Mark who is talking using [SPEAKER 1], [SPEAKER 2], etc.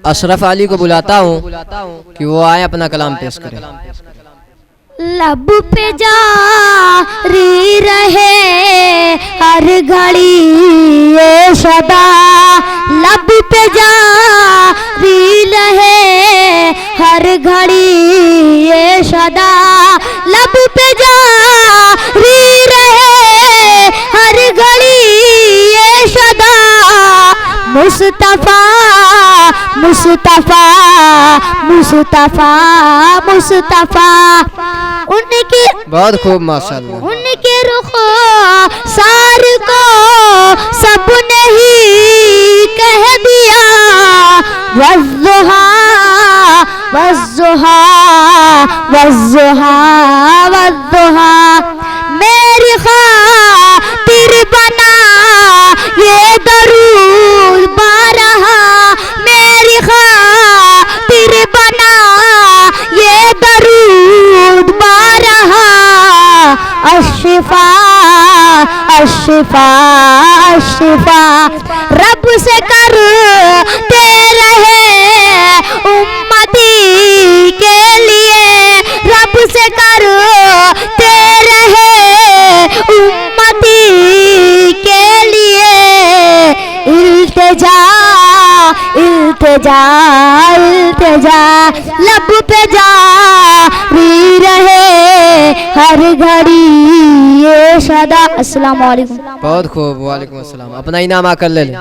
[SPEAKER 1] अशरफ अली को बुलाता हूँ कि वो आए अपना कलाम पेश करें।
[SPEAKER 2] लब पे जारी रहे हर घड़ी ये सदा, लब पे जारी रहे हर घड़ी ये सदा, लब पे जारी रहे हर घड़ी ये सदा। मुस्तफा मुस्तफा मुस्तफा मुस्तफा, उनके
[SPEAKER 1] बहुत खूब माशाअल्लाह।
[SPEAKER 2] उनके रुख सार को सबने ही कह दिया, वज़्ज़ुहा वज़्ज़ुहा वज़्ज़ुहा वज़्ज़ुहा। मेरी खातिर बना ये दरूद बारहा, मेरी खातिर बना ये दरूद बारहा। अशिफा अशिफा अशिफा, रब से करते रहे उम्मती के लिए, रब से करते रहे उम्मती के लिए। इल्तिजा इल्तिजा इल्तिजा, लब पे जारी रहे हर घड़ी ये सदा। अस्सलाम वालेकुम।
[SPEAKER 1] बहुत खूब, वालेकुम अस्सलाम। अपना इनाम आकर ले लें।